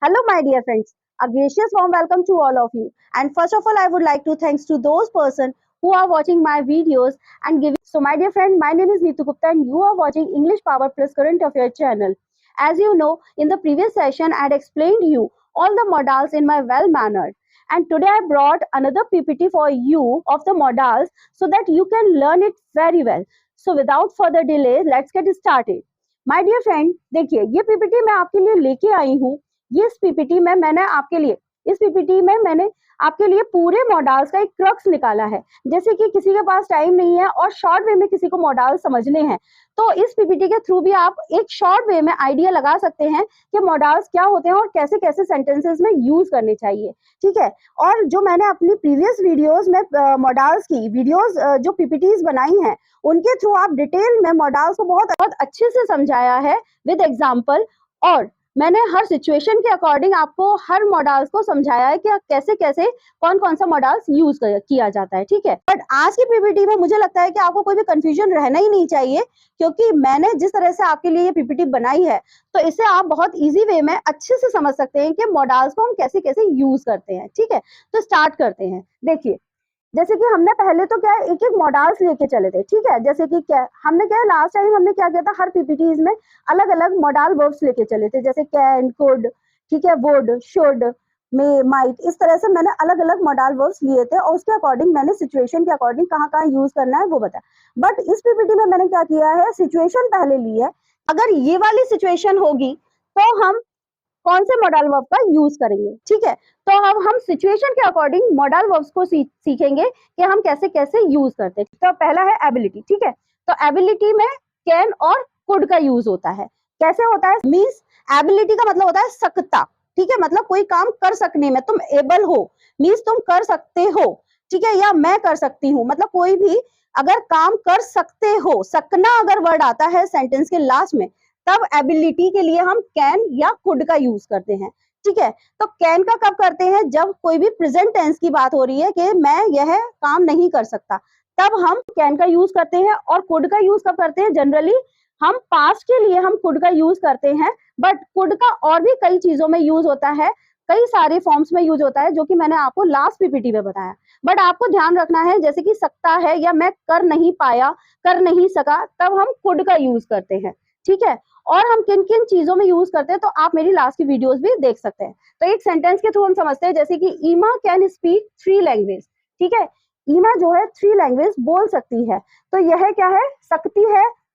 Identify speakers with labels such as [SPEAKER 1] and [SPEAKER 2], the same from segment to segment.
[SPEAKER 1] Hello, my dear friends. A gracious warm welcome to all of you. And first of all, I would like to thanks to those person who are watching my videos and giving. So, my dear friend, my name is Neetu Gupta, and you are watching English Power Plus Current Affairs channel. As you know, in the previous session, I had explained you all the modals in my well mannered. And today I brought another PPT for you of the modals so that you can learn it very well. So, without further delay, let's get started. My dear friend, देखिए ये PPT मैं आपके लिए लेके आई हूँ। ये इस PPT में मैंने आपके लिए पूरे मॉडल्स का एक क्रक्स निकाला है। जैसे कि किसी के पास टाइम नहीं है और शॉर्ट वे में किसी को मॉडल समझने हैं, तो इस पीपीटी के थ्रू भी आप एक शॉर्ट वे में आइडिया लगा सकते हैं कि मॉडल्स क्या होते हैं और कैसे कैसे सेंटेंसेस में यूज करने चाहिए। ठीक है। और जो मैंने अपनी प्रीवियस वीडियोस में मॉडल्स की वीडियोस जो पीपीटीज बनाई हैं, उनके थ्रू आप डिटेल में मॉडल्स को बहुत अच्छे से समझाया है विद एग्जाम्पल। और मैंने हर सिचुएशन के अकॉर्डिंग आपको हर मॉडल्स को समझाया है कि कैसे कैसे कौन कौन सा मॉडल्स यूज किया जाता है। ठीक है। बट आज की पीपीटी में मुझे लगता है कि आपको कोई भी कंफ्यूजन रहना ही नहीं चाहिए, क्योंकि मैंने जिस तरह से आपके लिए ये पीपीटी बनाई है, तो इसे आप बहुत इजी वे में अच्छे से समझ सकते हैं कि मॉडल्स को हम कैसे कैसे यूज करते हैं। ठीक है, तो स्टार्ट करते हैं। देखिए, जैसे कि हमने पहले तो क्या एक एक मॉडल्स लेके चले थे। ठीक है। जैसे कि क्या हमने क्या लास्ट टाइम हमने क्या किया था, हर पीपीटीज में अलग अलग मॉडल वर्ब्स लेके चले थे, जैसे कैन, कुड, ठीक है, वुड, शुड, मे, माइट। इस तरह से मैंने अलग अलग मॉडल वर्ब्स लिए थे और उसके अकॉर्डिंग मैंने सिचुएशन के अकॉर्डिंग कहाँ कहाँ यूज करना है वो बताया। बट इस पीपीटी में मैंने क्या किया है, सिचुएशन पहले ली है। अगर ये वाली सिचुएशन होगी तो हम कौन से मॉडल वर्ब का यूज करेंगे। ठीक है। तो अब हम सिचुएशन के अकॉर्डिंग मॉडल वर्ब्स को सीखेंगे कि हम कैसे कैसे यूज करते हैं। तो पहला है एबिलिटी। ठीक है। तो एबिलिटी में कैन और कुड का यूज होता है। कैसे होता है, मीन्स एबिलिटी का मतलब होता है सकता। ठीक है, मतलब कोई काम कर सकने में, तुम एबल हो मीन्स तुम कर सकते हो। ठीक है, या मैं कर सकती हूँ, मतलब कोई भी अगर काम कर सकते हो, सकना अगर वर्ड आता है सेंटेंस के लास्ट में, तब एबिलिटी के लिए हम कैन या कुड का यूज करते हैं। ठीक है। तो कैन का कब करते हैं, जब कोई भी प्रेजेंट टेंस की बात हो रही है कि मैं यह काम नहीं कर सकता, तब हम कैन का यूज करते हैं। और कुड का यूज कब करते हैं, जनरली हम पास्ट के लिए हम कुड का यूज करते हैं। बट कुड का और भी कई चीजों में यूज होता है, कई सारे फॉर्म्स में यूज होता है, जो कि मैंने आपको लास्ट पीपीटी में बताया। बट आपको ध्यान रखना है, जैसे कि सकता है या मैं कर नहीं पाया, कर नहीं सका, तब हम कुड का यूज करते हैं। ठीक है। और हम किन किन चीजों में यूज करते हैं तो आप मेरी लास्ट की वीडियोस भी देख सकते हैं। तो एक सेंटेंस के थ्रू हम समझते हैं, जैसे कि ईमा कैन स्पीक 3 लैंग्वेज। ठीक है, ईमा जो है 3 लैंग्वेज बोल सकती है। तो यह क्या है,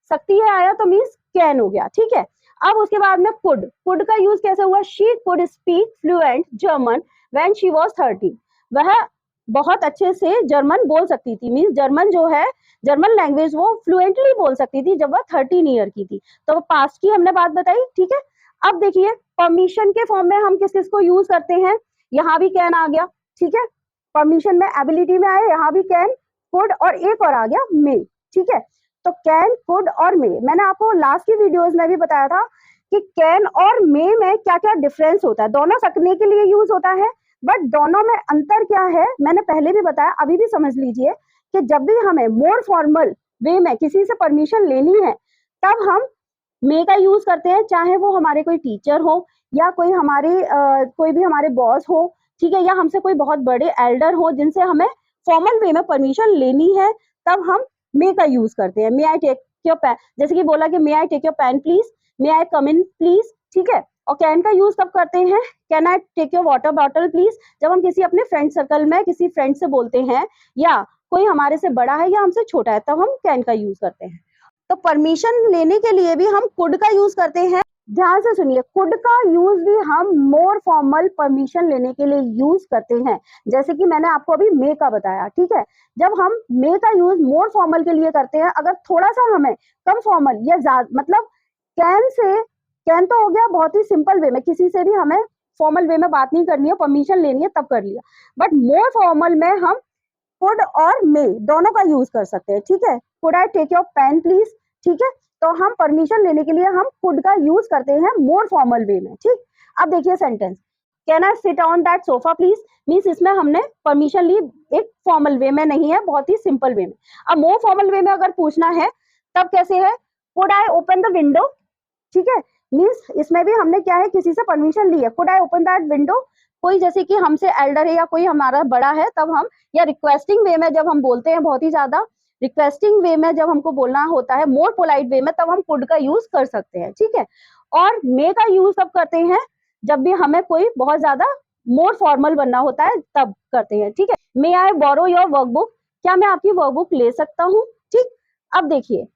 [SPEAKER 1] सकती है आया तो मीन्स कैन हो गया। ठीक है। अब उसके बाद में कुड का यूज कैसे हुआ, she could speak fluent German when she was 30। वह बहुत अच्छे से जर्मन बोल सकती थी, मीन्स जर्मन जो है, जर्मन लैंग्वेज वो फ्लुएंटली बोल सकती थी जब वह 13 ईयर की थी। तो पास्ट की हमने बात बताई। ठीक है। अब देखिए, परमिशन के फॉर्म में हम किस किस को यूज करते हैं, यहाँ भी कैन आ गया। ठीक है, परमिशन में एबिलिटी में आए, यहाँ भी कैन, कुड और एक और आ गया मे। ठीक है। तो कैन, कुड और मे, मैंने आपको लास्ट की वीडियोस में भी बताया था कि कैन और मे में क्या क्या डिफरेंस होता है। दोनों सकने के लिए यूज होता है, बट दोनों में अंतर क्या है मैंने पहले भी बताया, अभी भी समझ लीजिए कि जब भी हमें मोर फॉर्मल वे में किसी से परमिशन लेनी है, तब हम मे का यूज करते हैं, चाहे वो हमारे कोई टीचर हो या कोई हमारे कोई भी हमारे बॉस हो। ठीक है, या हमसे कोई बहुत बड़े एल्डर हो जिनसे हमें फॉर्मल वे में परमिशन लेनी है, तब हम मे का यूज करते हैं। May I take your pen, जैसे कि बोला कि may I take your pen please, may I come in please. ठीक है। और कैन का यूज कब करते हैं, can I take your water bottle please, जब हम किसी अपने फ्रेंड सर्कल में किसी फ्रेंड से बोलते हैं, या कोई हमारे से बड़ा है या हमसे छोटा है, तब हम कैन का यूज करते हैं। तो परमिशन लेने के लिए भी हम कुड का यूज करते हैं। ध्यान से सुनिए, कुड का यूज भी हम मोर फॉर्मल परमिशन लेने के लिए यूज करते हैं, जैसे कि मैंने आपको अभी मे का बताया। ठीक है, जब हम मे का यूज मोर फॉर्मल के लिए करते हैं, अगर थोड़ा सा हमें कम फॉर्मल या ज्यादा, मतलब कैन तो हो गया बहुत ही सिंपल वे में, किसी से भी हमें फॉर्मल वे में बात नहीं करनी है, परमिशन लेनी है, तब कर लिया। बट मोर फॉर्मल में हम कुड और मे दोनों का यूज कर सकते हैं। ठीक है, could I take your pen please. ठीक है, तो हम परमिशन लेने के लिए हम कुड का यूज करते हैं मोर फॉर्मल वे में। ठीक, अब देखिए sentence, can I sit on that sofa please, means इसमें हमने परमिशन ली, एक फॉर्मल वे में नहीं है, बहुत ही सिंपल वे में। अब मोर फॉर्मल वे में अगर पूछना है, तब कैसे है, could I open the window. ठीक है, मीन्स इसमें भी हमने क्या है, किसी से परमिशन ली है। Could I open that window, कोई जैसे कि हमसे एल्डर है या कोई हमारा बड़ा है तब हम, या रिक्वेस्टिंग वे में जब हम बोलते हैं, बहुत ही ज्यादा रिक्वेस्टिंग वे में जब हमको बोलना होता है, मोर पोलाइट वे में, तब हम कुड का यूज कर सकते हैं, ठीक है। और मे का यूज तब करते हैं जब भी हमें कोई बहुत ज्यादा मोर फॉर्मल बनना होता है, तब करते हैं, ठीक है। मे आई बोरो योर वर्कबुक, क्या मैं आपकी वर्कबुक ले सकता हूँ, ठीक। अब देखिए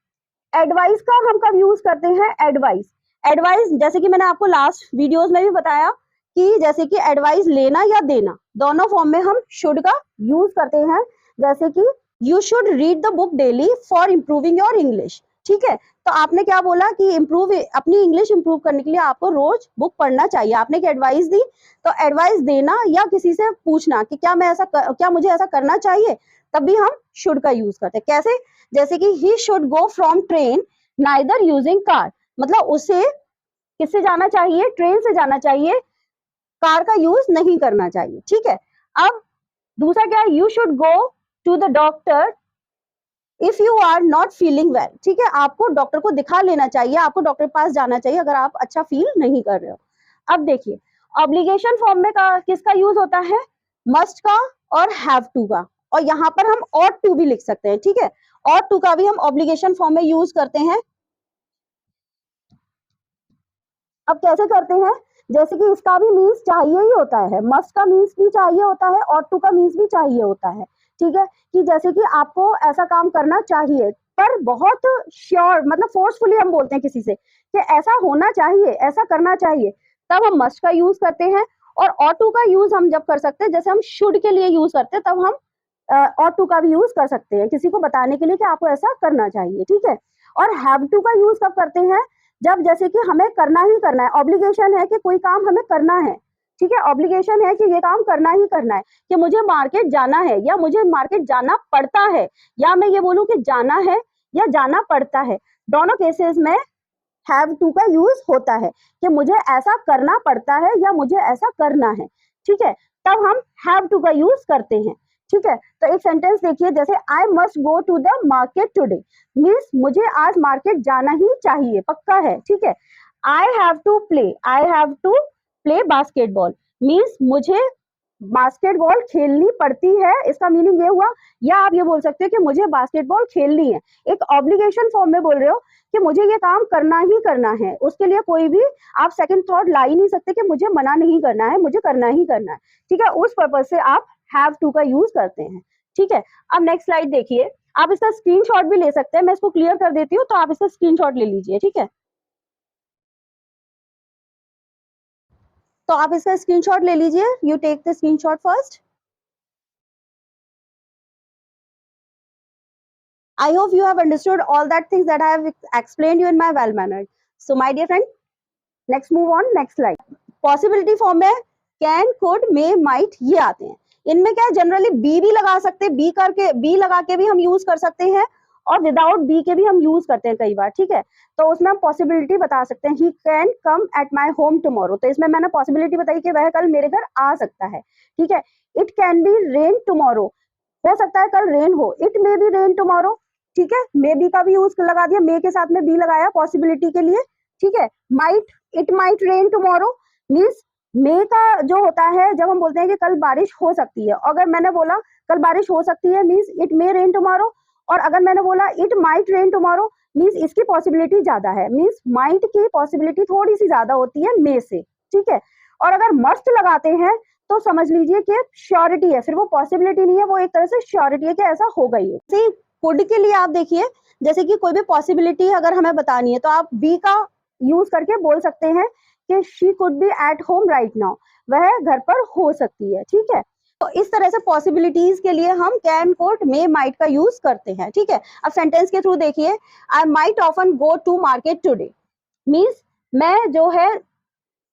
[SPEAKER 1] एडवाइस का हम कब यूज करते हैं, एडवाइस। एडवाइस जैसे कि मैंने आपको लास्ट वीडियोस में भी बताया कि जैसे कि एडवाइस लेना या देना, दोनों फॉर्म में हम शुड का यूज करते हैं। जैसे कि you should read the book daily for improving your English, ठीक है। तो आपने क्या बोला कि इम्प्रूव, अपनी इंग्लिश इम्प्रूव करने के लिए आपको रोज बुक पढ़ना चाहिए, आपने क्या एडवाइस दी। तो एडवाइस देना या किसी से पूछना कि क्या मैं ऐसा क्या मुझे ऐसा करना चाहिए, तब भी हम शुड का यूज करते हैं। कैसे, जैसे कि he should go from train neither using car, मतलब उसे किससे जाना चाहिए, ट्रेन से जाना चाहिए, कार का यूज नहीं करना चाहिए, ठीक है। अब दूसरा क्या है, you should go to the doctor if you are not feeling well, ठीक है, आपको डॉक्टर को दिखा लेना चाहिए, आपको डॉक्टर के पास जाना चाहिए अगर आप अच्छा फील नहीं कर रहे हो। अब देखिए ऑब्लिगेशन फॉर्म में किसका यूज होता है, मस्ट का और हैव टू का, और यहाँ पर हम ought to भी लिख सकते हैं, ठीक है। ought to का भी हम ऑब्लिगेशन फॉर्म में यूज करते हैं। अब कैसे करते हैं, जैसे कि इसका भी मीन्स चाहिए ही होता है, मस्ट का मीन्स भी चाहिए होता है, ought to का मीन्स भी चाहिए होता है, ठीक है। कि जैसे कि आपको ऐसा काम करना चाहिए, पर बहुत श्योर, मतलब फोर्सफुली हम बोलते हैं किसी से कि ऐसा होना चाहिए, ऐसा करना चाहिए, तब हम मस्ट का यूज करते हैं। और ought to का यूज हम जब कर सकते हैं, जैसे हम शुड के लिए यूज करते हैं, तब हम ought to का भी यूज कर सकते हैं किसी को बताने के लिए कि आपको ऐसा करना चाहिए, ठीक है। और have to का यूज कब करते हैं, जब जैसे कि हमें करना ही करना है, ऑब्लिगेशन है कि कोई काम हमें करना है, ठीक है, ऑब्लिगेशन है कि ये काम करना ही करना है, कि मुझे मार्केट जाना है या मुझे मार्केट जाना पड़ता है, या मैं ये बोलूं कि जाना है या जाना पड़ता है, दोनों केसेस में हैव टू का यूज होता है कि मुझे ऐसा करना पड़ता है या मुझे ऐसा करना है, ठीक है, तब हम हैव टू का यूज करते हैं, ठीक है। तो एक सेंटेंस देखिए, जैसे I must go to the market today, means मुझे आज मार्केट जाना ही चाहिए, पक्का है, ठीक है। I have to play basketball, means मुझे बास्केटबॉल खेलनी पड़ती है, इसका मीनिंग ये हुआ। या आप ये बोल सकते हो कि मुझे बास्केटबॉल खेलनी है, एक ऑब्लिगेशन फॉर्म में बोल रहे हो कि मुझे ये काम करना ही करना है, उसके लिए कोई भी आप सेकंड थॉट ला ही नहीं सकते कि मुझे मना नहीं करना है, मुझे करना ही करना है, ठीक है। उस पर्पज से आप हैव टू का यूज करते हैं, ठीक है। अब नेक्स्ट स्लाइड देखिए, आप इसका स्क्रीनशॉट भी ले सकते हैं, मैं इसको क्लियर कर देती हूँ, तो आप इसका स्क्रीनशॉट ले लीजिए, ठीक है। तो आप इसका स्क्रीनशॉट ले लीजिए, you take the screenshot first. I hope you have understood all that things that I have explained you in my well mannered. So my dear friend, next move on, next slide. Possibility form में can, could, may, might ये आते हैं। इनमें क्या है, generally B भी लगा सकते हैं, बी करके बी लगा के भी हम यूज कर सकते हैं, और विदाउट बी के भी हम यूज करते हैं कई बार, ठीक है। तो उसमें हम पॉसिबिलिटी बता सकते हैं, he can come at my home tomorrow, तो इसमें मैंने पॉसिबिलिटी बताई कि वह कल मेरे घर आ सकता है, ठीक है। It can be rain tomorrow, हो सकता है कल रेन हो, it may be rain tomorrow, ठीक है, मे बी का भी यूज लगा दिया, मे के साथ में बी लगाया पॉसिबिलिटी के लिए, ठीक है। Might, it might rain tomorrow, means may का जो होता है जब हम बोलते हैं कि कल बारिश हो सकती है, अगर मैंने बोला कल बारिश हो सकती है means it may rain tomorrow, और अगर मैंने बोला it might rain tomorrow means इसकी पॉसिबिलिटी ज्यादा है, मीन्स माइट की पॉसिबिलिटी थोड़ी सी ज्यादा होती है मे से, ठीक है। और अगर मस्ट लगाते हैं तो समझ लीजिए कि श्योरिटी है, फिर वो पॉसिबिलिटी नहीं है, वो एक तरह से श्योरिटी है कि ऐसा होगा ही। कुड के लिए आप देखिए, जैसे कि कोई भी पॉसिबिलिटी अगर हमें बतानी है तो आप बी का यूज करके बोल सकते हैं कि she could be at home right now, वह घर पर हो सकती है, ठीक है। तो इस तरह से पॉसिबिलिटीज के लिए हम कैन, कुड, मे, माइट का यूज करते हैं, ठीक है। अब सेंटेंस के थ्रू देखिए, I might often go to market today, means मैं जो है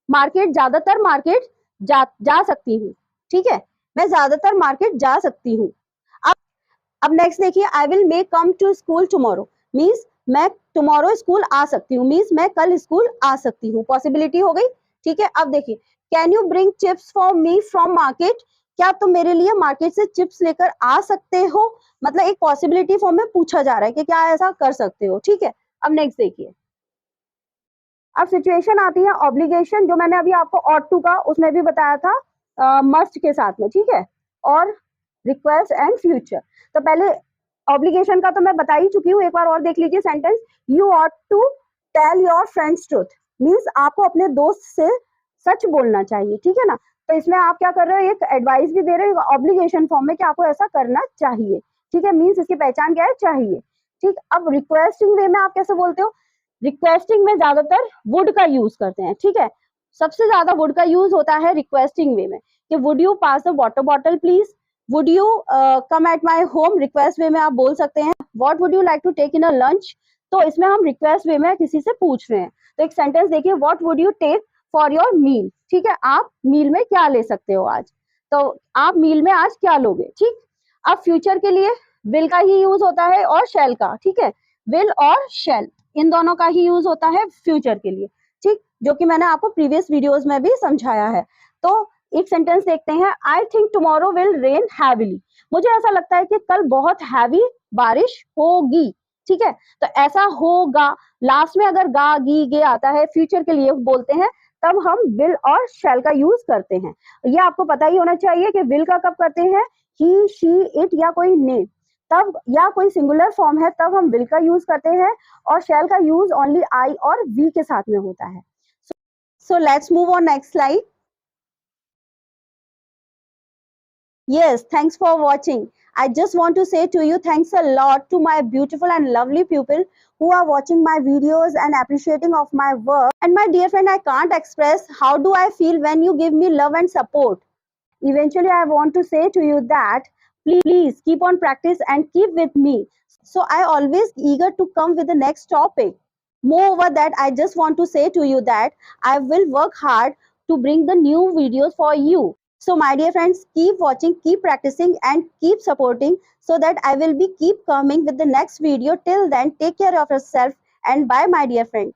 [SPEAKER 1] मार्केट, ज्यादातर मार्केट जा सकती हूँ, ठीक है, मैं ज्यादातर मार्केट जा सकती हूँ। अब नेक्स्ट देखिए, I will may come to school tomorrow, means मैं टुमारो स्कूल आ सकती हूँ, मीन्स मैं कल स्कूल आ सकती हूँ, पॉसिबिलिटी हो गई, ठीक है। अब देखिए, can you bring chips for me from market, क्या तुम मेरे लिए मार्केट से चिप्स लेकर आ सकते हो, मतलब एक पॉसिबिलिटी फॉर्म में पूछा जा रहा है कि क्या ऐसा कर सकते हो, ठीक है। अब नेक्स्ट देखिए, अब सिचुएशन आती है ऑब्लिगेशन, जो मैंने अभी आपको ought to का उसमें भी बताया था मस्ट के साथ में, ठीक है, और रिक्वेस्ट एंड फ्यूचर। तो पहले ऑब्लिगेशन का तो मैं बता ही चुकी हूँ, एक बार और देख लीजिए sentence, you ought to tell your friends truth, means आपको अपने दोस्त से सच बोलना चाहिए, ठीक है ना। तो इसमें आप क्या कर रहे हो, एक एडवाइस भी दे रहे हो ऑब्लिगेशन फॉर्म में कि आपको ऐसा करना चाहिए, ठीक है, मीन्स इसकी पहचान क्या है, चाहिए, ठीक। अब रिक्वेस्टिंग वे में आप कैसे बोलते हो, रिक्वेस्टिंग में ज्यादातर वुड का यूज करते हैं, ठीक है, सबसे ज्यादा वुड का यूज होता है रिक्वेस्टिंग वे में, कि would you pass the water bottle please, would you come at my home, request way में आप बोल सकते हैं what would you like to take in a lunch, तो इसमें हम रिक्वेस्ट वे में किसी से पूछ रहे हैं। तो एक सेंटेंस देखिए, what would you take for your meal, ठीक है, आप मील में क्या ले सकते हो आज, तो आप मील में आज क्या लोगे, ठीक। अब फ्यूचर के लिए विल का ही यूज होता है और शेल का, ठीक है, विल और शेल इन दोनों का ही यूज होता है फ्यूचर के लिए, ठीक, जो कि मैंने आपको प्रीवियस वीडियोस में भी समझाया है। तो एक सेंटेंस देखते हैं, I think tomorrow will rain heavily, मुझे ऐसा लगता है कि कल बहुत हैवी बारिश होगी, ठीक है, तो ऐसा होगा, लास्ट में अगर गा गी गे आता है, फ्यूचर के लिए बोलते हैं, तब हम विल और शैल का यूज करते हैं। ये आपको पता ही होना चाहिए कि विल का कब करते हैं, ही शी इट या कोई नेम, तब या कोई सिंगुलर फॉर्म है तब हम विल का यूज करते हैं, और शैल का यूज ओनली आई और वी के साथ में होता है। So let's move on next slide. Yes, thanks for watching. I just want to say to you thanks a lot to my beautiful and lovely people who are watching my videos and appreciating of my work. And my dear friend, I can't express how do I feel when you give me love and support. Eventually, I want to say to you that please keep on practice and keep with me. So I always eager to come with the next topic. Moreover that, I just want to say to you that I will work hard to bring the new videos for you. So my dear friends, keep watching, keep practicing and keep supporting so that I will be keep coming with the next video. Till then, take care of yourself and bye my dear friend.